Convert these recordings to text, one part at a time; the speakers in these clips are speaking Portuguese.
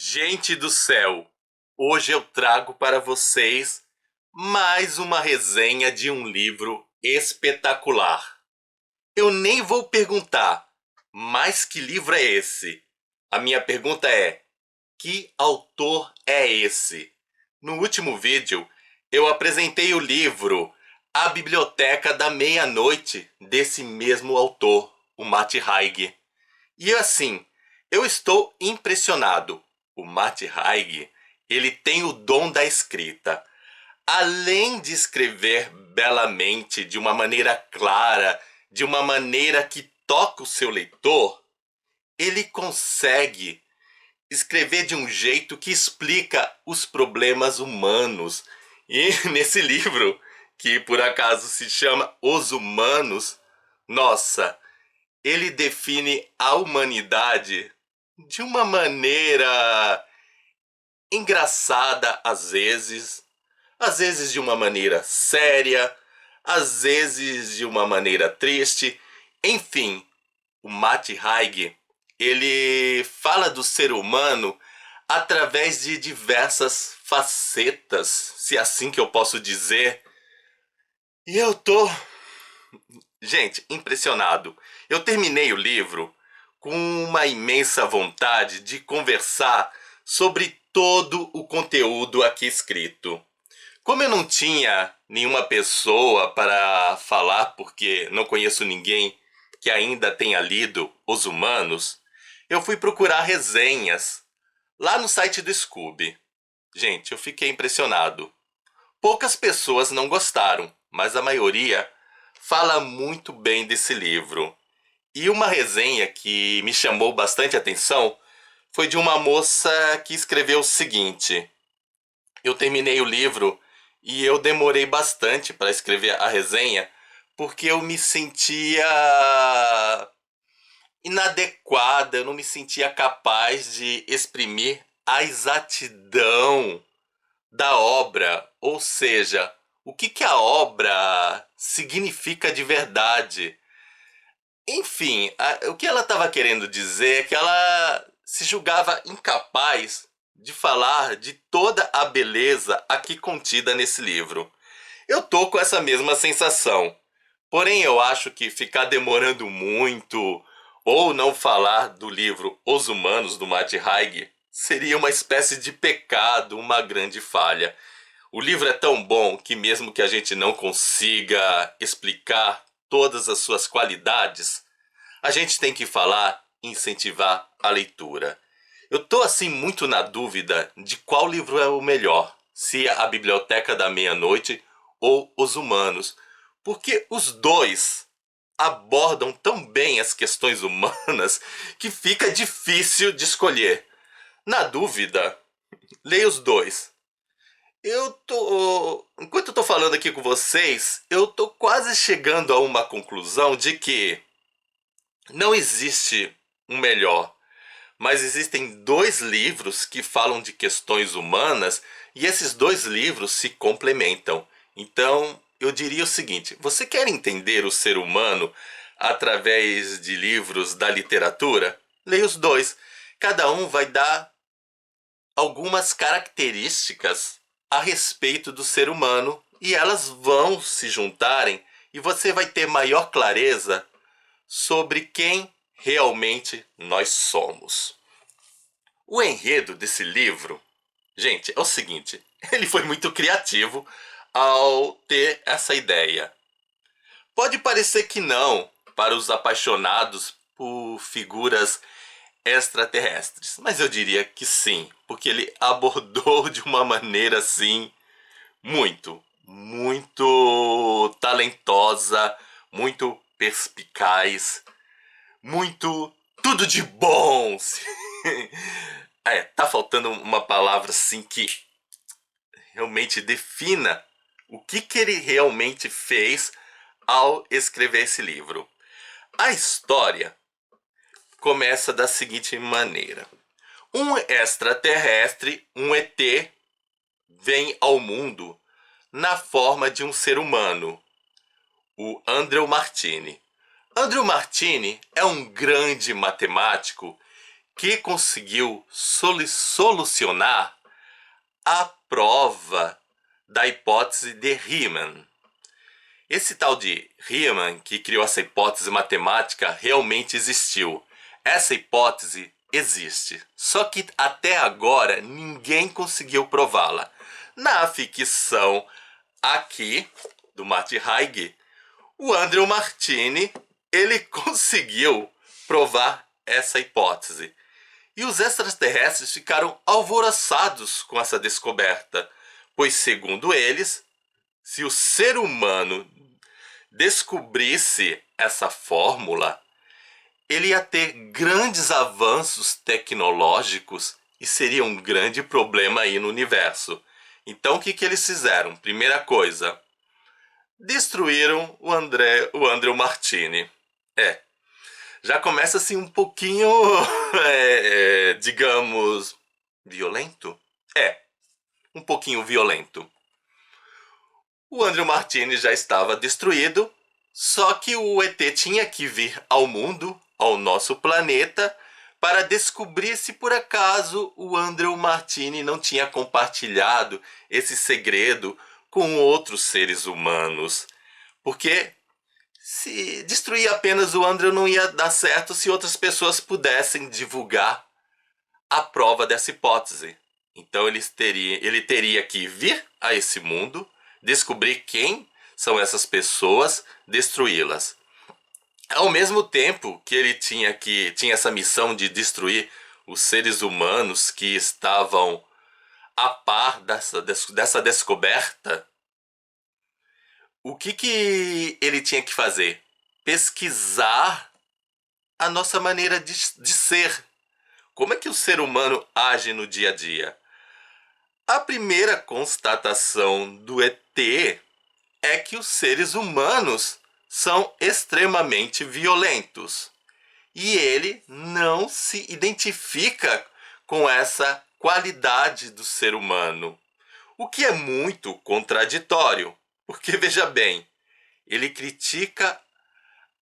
Gente do céu, hoje eu trago para vocês mais uma resenha de um livro espetacular. Eu nem vou perguntar, mas que livro é esse? A minha pergunta é: que autor é esse? No último vídeo, eu apresentei o livro A Biblioteca da Meia-Noite desse mesmo autor, o Matt Haig. E assim, eu estou impressionado. O Matt Haig, ele tem o dom da escrita. Além de escrever belamente, de uma maneira clara, de uma maneira que toca o seu leitor, ele consegue escrever de um jeito que explica os problemas humanos. E nesse livro, que por acaso se chama Os Humanos, nossa, ele define a humanidade de uma maneira engraçada às vezes de uma maneira séria, às vezes de uma maneira triste. Enfim, o Matt Haig, ele fala do ser humano através de diversas facetas, se é assim que eu posso dizer. E eu tô, gente, impressionado. Eu terminei o livro com uma imensa vontade de conversar sobre todo o conteúdo aqui escrito. Como eu não tinha nenhuma pessoa para falar, porque não conheço ninguém que ainda tenha lido Os Humanos, eu fui procurar resenhas lá no site do Scoob. Gente, eu fiquei impressionado. Poucas pessoas não gostaram, mas a maioria fala muito bem desse livro. E uma resenha que me chamou bastante atenção foi de uma moça que escreveu o seguinte: eu terminei o livro e eu demorei bastante para escrever a resenha porque eu me sentia inadequada, eu não me sentia capaz de exprimir a exatidão da obra, ou seja, o que que a obra significa de verdade. Enfim, o que ela estava querendo dizer é que ela se julgava incapaz de falar de toda a beleza aqui contida nesse livro. Eu tô com essa mesma sensação. Porém, eu acho que ficar demorando muito ou não falar do livro Os Humanos, do Matt Haig, seria uma espécie de pecado, uma grande falha. O livro é tão bom que mesmo que a gente não consiga explicar todas as suas qualidades, a gente tem que falar e incentivar a leitura. Eu tô assim muito na dúvida de qual livro é o melhor, se é A Biblioteca da Meia-Noite ou Os Humanos, porque os dois abordam tão bem as questões humanas que fica difícil de escolher. Na dúvida, leia os dois. Enquanto eu tô falando aqui com vocês, eu tô quase chegando a uma conclusão de que não existe um melhor, mas existem dois livros que falam de questões humanas e esses dois livros se complementam. Então, eu diria o seguinte: você quer entender o ser humano através de livros da literatura? Leia os dois. Cada um vai dar algumas características a respeito do ser humano e elas vão se juntarem e você vai ter maior clareza sobre quem realmente nós somos. O enredo desse livro, gente, é o seguinte: ele foi muito criativo ao ter essa ideia. Pode parecer que não para os apaixonados por figuras extraterrestres, mas eu diria que sim, porque ele abordou de uma maneira assim muito talentosa, muito perspicaz, muito tudo de bom. Tá faltando uma palavra assim que realmente defina o que ele realmente fez ao escrever esse livro. A história começa da seguinte maneira: um extraterrestre, um ET, vem ao mundo na forma de um ser humano, o Andrew Martini. Andrew Martini é um grande matemático que conseguiu solucionar a prova da hipótese de Riemann. Esse tal de Riemann, que criou essa hipótese matemática, realmente existiu. Essa hipótese existe, só que até agora ninguém conseguiu prová-la. Na ficção aqui, do Matt Haig, o Andrew Martini, ele conseguiu provar essa hipótese. E os extraterrestres ficaram alvoroçados com essa descoberta, pois, segundo eles, se o ser humano descobrisse essa fórmula, ele ia ter grandes avanços tecnológicos e seria um grande problema aí no universo. Então o que eles fizeram? Primeira coisa, destruíram o Andrew Martini. Já começa assim um pouquinho, digamos, violento? Um pouquinho violento. O Andrew Martini já estava destruído, só que o ET tinha que vir ao mundo, ao nosso planeta, para descobrir se por acaso o Andrew Martini não tinha compartilhado esse segredo com outros seres humanos. Porque se destruir apenas o Andrew não ia dar certo se outras pessoas pudessem divulgar a prova dessa hipótese. Então ele teria que vir a esse mundo, descobrir quem são essas pessoas, destruí-las. Ao mesmo tempo que ele tinha essa missão de destruir os seres humanos que estavam a par dessa descoberta, o que ele tinha que fazer? Pesquisar a nossa maneira de ser. Como é que o ser humano age no dia a dia? A primeira constatação do ET é que os seres humanos são extremamente violentos. E ele não se identifica com essa qualidade do ser humano. O que é muito contraditório, porque veja bem, ele critica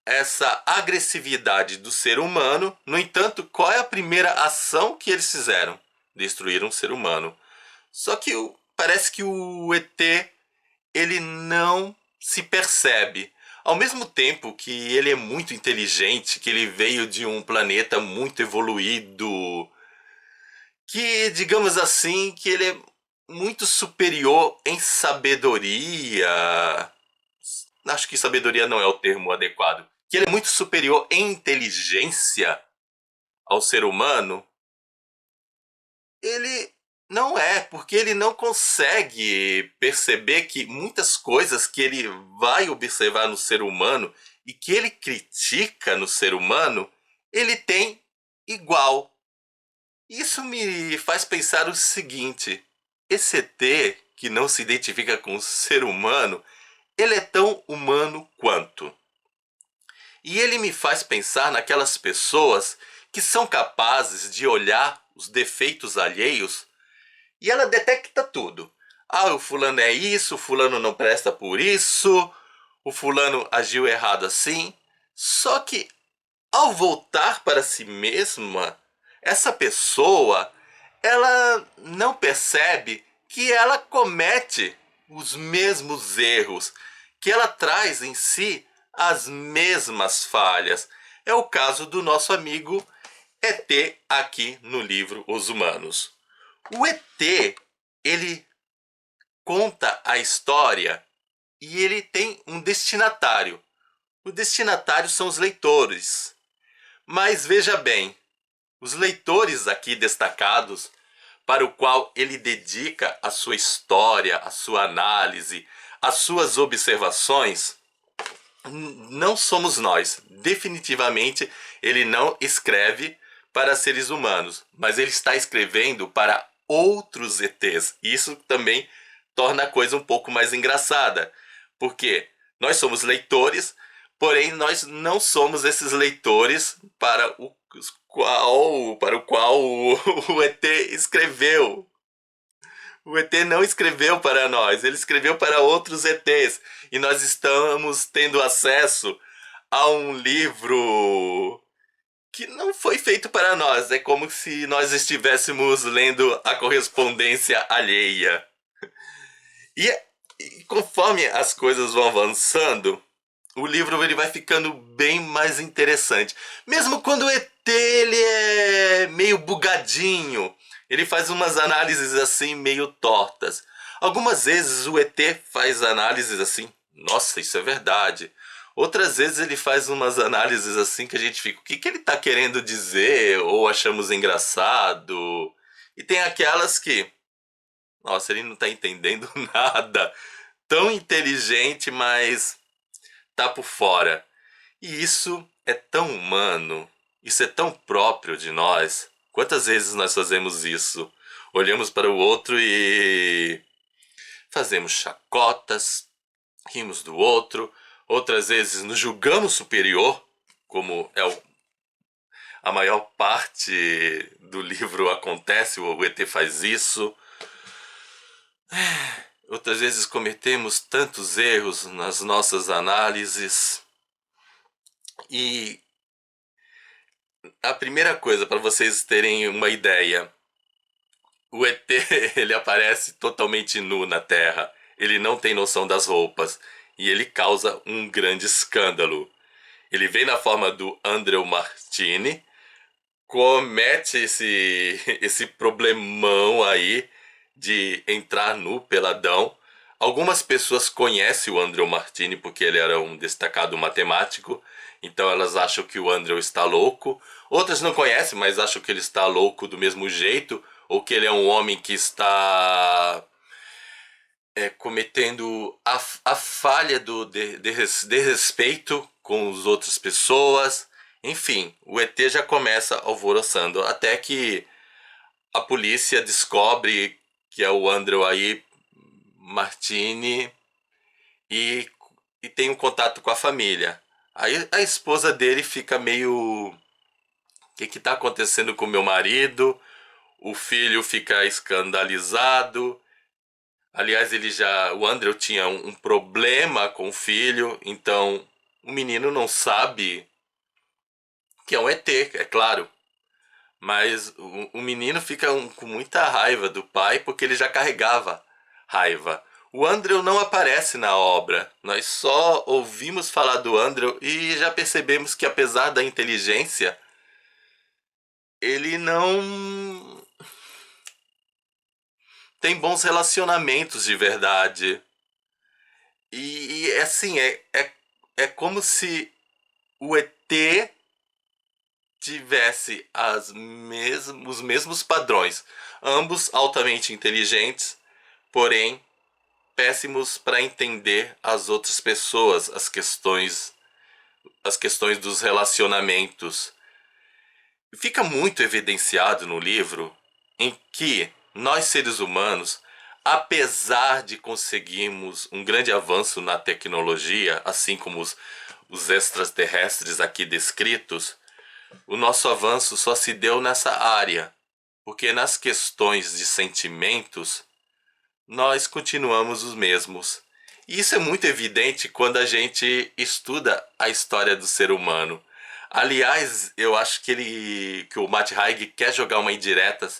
essa agressividade do ser humano. No entanto, qual é a primeira ação que eles fizeram? Destruir um ser humano. Só que parece que o ET, ele não se percebe. Ao mesmo tempo que ele é muito inteligente, que ele veio de um planeta muito evoluído, que, digamos assim, que ele é muito superior em sabedoria. Acho que sabedoria não é o termo adequado. Que ele é muito superior em inteligência ao ser humano. Ele não é, porque ele não consegue perceber que muitas coisas que ele vai observar no ser humano e que ele critica no ser humano, ele tem igual. Isso me faz pensar o seguinte: esse ET que não se identifica com o ser humano, ele é tão humano quanto. E ele me faz pensar naquelas pessoas que são capazes de olhar os defeitos alheios e ela detecta tudo. Ah, o fulano é isso, o fulano não presta por isso, o fulano agiu errado assim. Só que ao voltar para si mesma, essa pessoa, ela não percebe que ela comete os mesmos erros, que ela traz em si as mesmas falhas. É o caso do nosso amigo ET aqui no livro Os Humanos. O ET, ele conta a história e ele tem um destinatário. O destinatário são os leitores. Mas veja bem, os leitores aqui destacados, para o qual ele dedica a sua história, a sua análise, as suas observações, não somos nós. Definitivamente ele não escreve para seres humanos, mas ele está escrevendo para outros ETs. Isso também torna a coisa um pouco mais engraçada, porque nós somos leitores, porém nós não somos esses leitores para o qual o ET escreveu. O ET não escreveu para nós, ele escreveu para outros ETs. E nós estamos tendo acesso a um livro que não foi feito para nós. É como se nós estivéssemos lendo a correspondência alheia. E, e conforme as coisas vão avançando, o livro ele vai ficando bem mais interessante. Mesmo quando o ET ele é meio bugadinho, ele faz umas análises assim meio tortas. Algumas vezes o ET faz análises assim, nossa, isso é verdade. Outras vezes ele faz umas análises assim que a gente fica, o que que ele está querendo dizer? Ou achamos engraçado. E tem aquelas que, nossa, ele não está entendendo nada. Tão inteligente, mas tá por fora. E isso é tão humano, isso é tão próprio de nós. Quantas vezes nós fazemos isso? Olhamos para o outro e fazemos chacotas, rimos do outro, outras vezes nos julgamos superior, como a maior parte do livro acontece, o ET faz isso. Outras vezes cometemos tantos erros nas nossas análises. E a primeira coisa, para vocês terem uma ideia, o ET ele aparece totalmente nu na Terra. Ele não tem noção das roupas e ele causa um grande escândalo. Ele vem na forma do Andrew Martini, comete esse problemão aí de entrar nu peladão. Algumas pessoas conhecem o Andrew Martini porque ele era um destacado matemático, então elas acham que o Andrew está louco. Outras não conhecem, mas acham que ele está louco do mesmo jeito, ou que ele é um homem que está cometendo a falha do de respeito com as outras pessoas. Enfim, o ET já começa alvoroçando, até que a polícia descobre que é o Andrew aí, Martini, e, e tem um contato com a família. Aí a esposa dele fica meio... O que está acontecendo com meu marido? O filho fica escandalizado. Aliás, o Andrew tinha um problema com o filho, então o menino não sabe que é um ET, é claro. Mas o menino fica com muita raiva do pai porque ele já carregava raiva. O Andrew não aparece na obra. Nós só ouvimos falar do Andrew e já percebemos que, apesar da inteligência, ele não tem bons relacionamentos de verdade. E assim, é como se o ET tivesse os mesmos padrões. Ambos altamente inteligentes, porém péssimos para entender as outras pessoas, as questões dos relacionamentos. Fica muito evidenciado no livro em que nós seres humanos, apesar de conseguirmos um grande avanço na tecnologia, assim como os extraterrestres aqui descritos, o nosso avanço só se deu nessa área, porque nas questões de sentimentos nós continuamos os mesmos. E isso é muito evidente quando a gente estuda a história do ser humano. Aliás, eu acho que o Matt Haig quer jogar uma indireta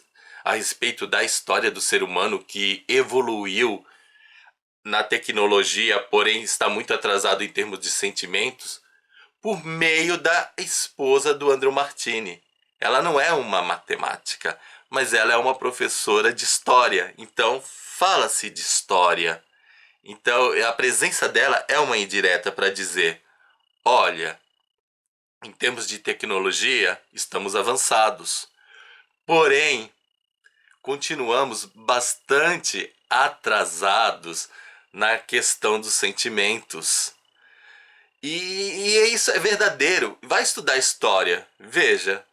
a respeito da história do ser humano que evoluiu na tecnologia, porém está muito atrasado em termos de sentimentos, por meio da esposa do Andrew Martini. Ela não é uma matemática, mas ela é uma professora de história, então fala-se de história. Então a presença dela é uma indireta para dizer: olha, em termos de tecnologia, estamos avançados. Porém, continuamos bastante atrasados na questão dos sentimentos. E isso é verdadeiro. Vai estudar história. Veja,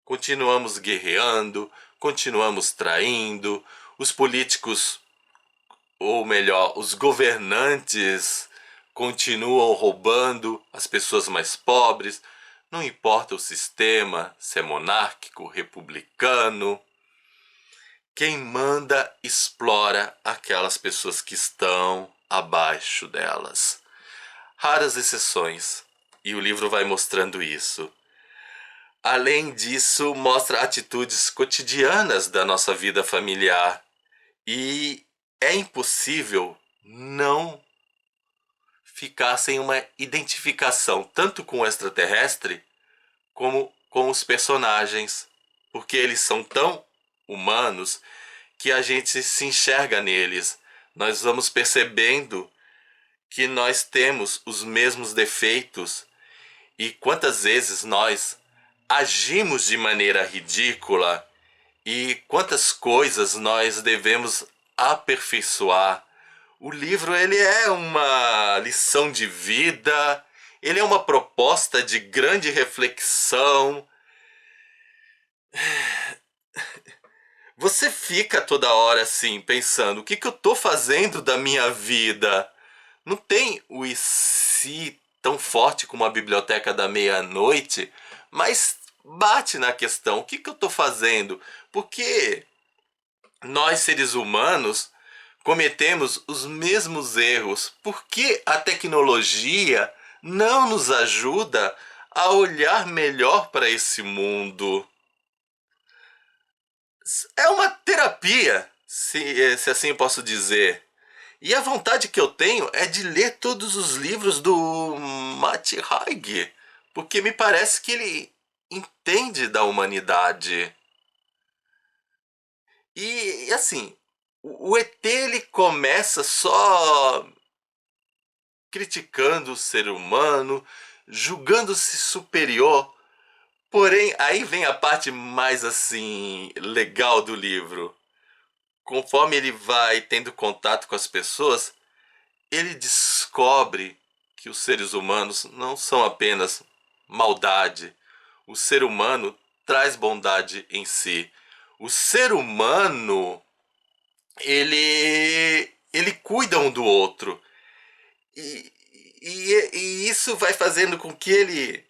continuamos guerreando, continuamos traindo, os políticos, ou melhor, os governantes continuam roubando as pessoas mais pobres. Não importa o sistema, se é monárquico, republicano. Quem manda explora aquelas pessoas que estão abaixo delas. Raras exceções, e o livro vai mostrando isso. Além disso, mostra atitudes cotidianas da nossa vida familiar. E é impossível não ficar sem uma identificação, tanto com o extraterrestre como com os personagens, porque eles são tão humanos que a gente se enxerga neles. Nós vamos percebendo que nós temos os mesmos defeitos e quantas vezes nós agimos de maneira ridícula e quantas coisas nós devemos aperfeiçoar. O livro ele é uma lição de vida, ele é uma proposta de grande reflexão. Você fica toda hora assim pensando, o que que eu tô fazendo da minha vida? Não tem o e se tão forte como a Biblioteca da Meia-Noite, mas bate na questão, o que que eu tô fazendo? Porque nós seres humanos cometemos os mesmos erros. Por que a tecnologia não nos ajuda a olhar melhor para esse mundo? É uma terapia, se assim eu posso dizer. E a vontade que eu tenho é de ler todos os livros do Matt Haig, porque me parece que ele entende da humanidade. E assim, o ET ele começa só criticando o ser humano, julgando-se superior. Porém, aí vem a parte mais assim legal do livro. Conforme ele vai tendo contato com as pessoas, ele descobre que os seres humanos não são apenas maldade. O ser humano traz bondade em si. O ser humano, ele cuida um do outro. E, e isso vai fazendo com que ele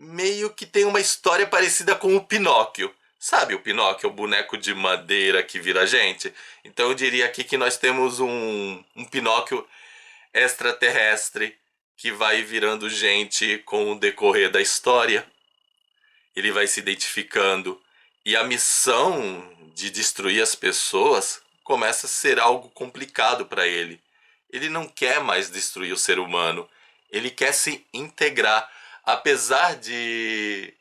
meio que tenha uma história parecida com o Pinóquio. Sabe o Pinóquio, o boneco de madeira que vira gente? Então eu diria aqui que nós temos um Pinóquio extraterrestre que vai virando gente com o decorrer da história. Ele vai se identificando. E a missão de destruir as pessoas começa a ser algo complicado para ele. Ele não quer mais destruir o ser humano. Ele quer se integrar. Apesar de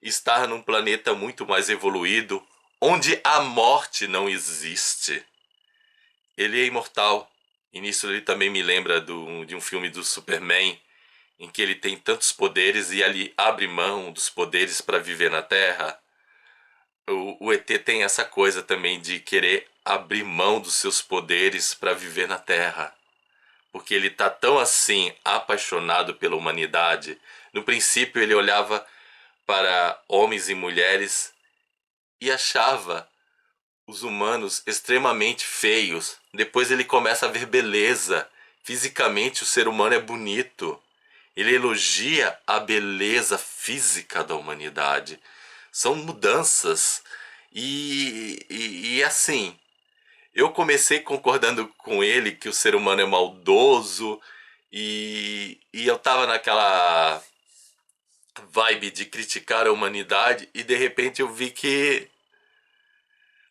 estar num planeta muito mais evoluído, onde a morte não existe. Ele é imortal. E nisso ele também me lembra de um filme do Superman, em que ele tem tantos poderes e ali abre mão dos poderes para viver na Terra. O ET tem essa coisa também de querer abrir mão dos seus poderes para viver na Terra. Porque ele tá tão assim apaixonado pela humanidade. No princípio ele olhava para homens e mulheres e achava os humanos extremamente feios. Depois ele começa a ver beleza. Fisicamente o ser humano é bonito. Ele elogia a beleza física da humanidade. São mudanças. E assim, eu comecei concordando com ele que o ser humano é maldoso. E eu tava naquela vibe de criticar a humanidade. E de repente eu vi que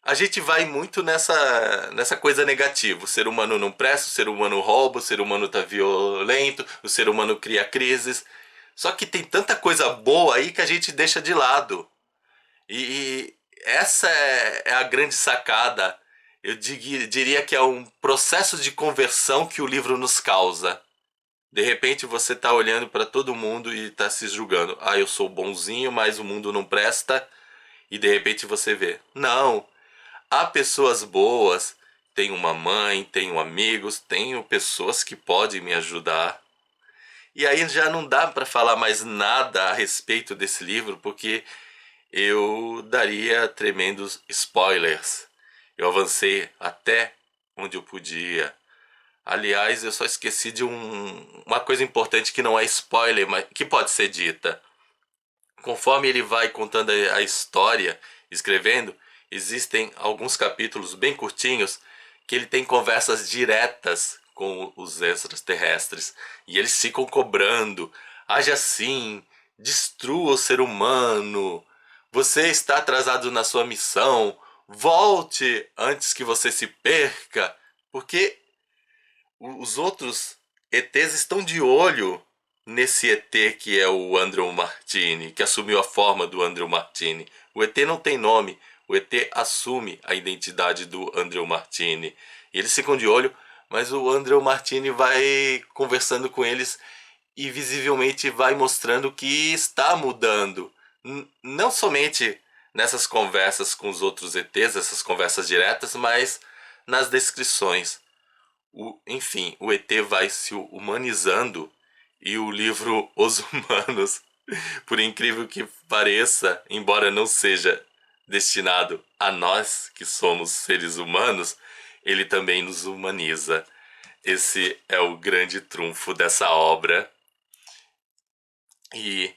a gente vai muito nessa coisa negativa. O ser humano não presta, o ser humano rouba, o ser humano tá violento, o ser humano cria crises. Só que tem tanta coisa boa aí que a gente deixa de lado. E essa é a grande sacada. Eu diria que é um processo de conversão que o livro nos causa. De repente você tá olhando para todo mundo e tá se julgando. Ah, eu sou bonzinho, mas o mundo não presta. E de repente você vê. Não. Há pessoas boas, tenho uma mãe, tenho amigos, tenho pessoas que podem me ajudar. E aí já não dá para falar mais nada a respeito desse livro, porque eu daria tremendos spoilers. Eu avancei até onde eu podia. Aliás, eu só esqueci de uma coisa importante que não é spoiler, mas que pode ser dita. Conforme ele vai contando a história, escrevendo, existem alguns capítulos bem curtinhos que ele tem conversas diretas com os extraterrestres. E eles ficam cobrando. Age assim, destrua o ser humano, você está atrasado na sua missão, volte antes que você se perca, porque os outros ETs estão de olho nesse ET que é o Andrew Martini, que assumiu a forma do Andrew Martini. O ET não tem nome, o ET assume a identidade do Andrew Martini. E eles ficam de olho, mas o Andrew Martini vai conversando com eles e visivelmente vai mostrando que está mudando. Não somente nessas conversas com os outros ETs, essas conversas diretas, mas nas descrições. Enfim, o ET vai se humanizando e o livro Os Humanos, por incrível que pareça, embora não seja destinado a nós que somos seres humanos, ele também nos humaniza. Esse é o grande trunfo dessa obra. E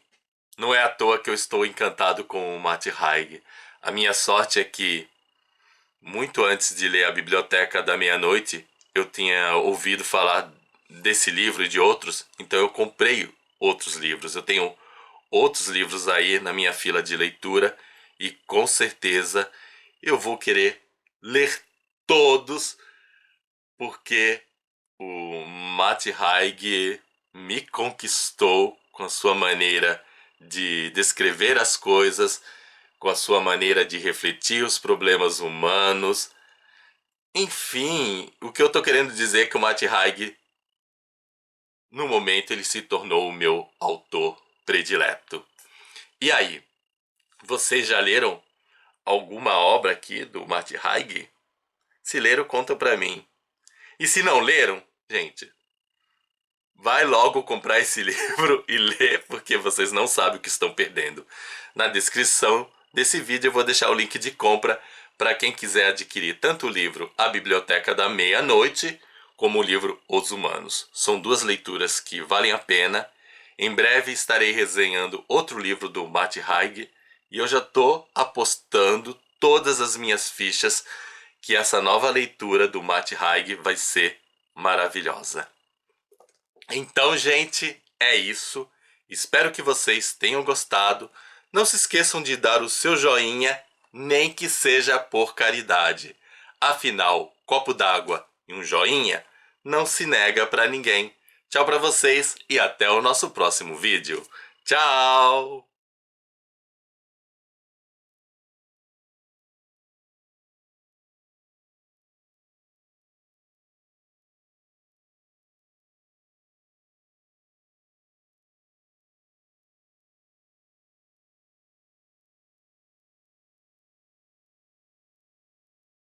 não é à toa que eu estou encantado com o Matt Haig. A minha sorte é que, muito antes de ler A Biblioteca da Meia-Noite, eu tinha ouvido falar desse livro e de outros, então eu comprei outros livros. Eu tenho outros livros aí na minha fila de leitura e com certeza eu vou querer ler todos, porque o Matt Haig me conquistou com a sua maneira de descrever as coisas, com a sua maneira de refletir os problemas humanos. Enfim, o que eu tô querendo dizer é que o Matt Haig, no momento, ele se tornou o meu autor predileto. E aí, vocês já leram alguma obra aqui do Matt Haig? Se leram, conta pra mim. E se não leram, gente, vai logo comprar esse livro e ler, porque vocês não sabem o que estão perdendo. Na descrição desse vídeo eu vou deixar o link de compra para quem quiser adquirir tanto o livro A Biblioteca da Meia-Noite, como o livro Os Humanos. São duas leituras que valem a pena. Em breve estarei resenhando outro livro do Matt Haig e eu já estou apostando todas as minhas fichas que essa nova leitura do Matt Haig vai ser maravilhosa. Então, gente, é isso. Espero que vocês tenham gostado. Não se esqueçam de dar o seu joinha, nem que seja por caridade. Afinal, copo d'água e um joinha não se nega pra ninguém. Tchau pra vocês e até o nosso próximo vídeo. Tchau!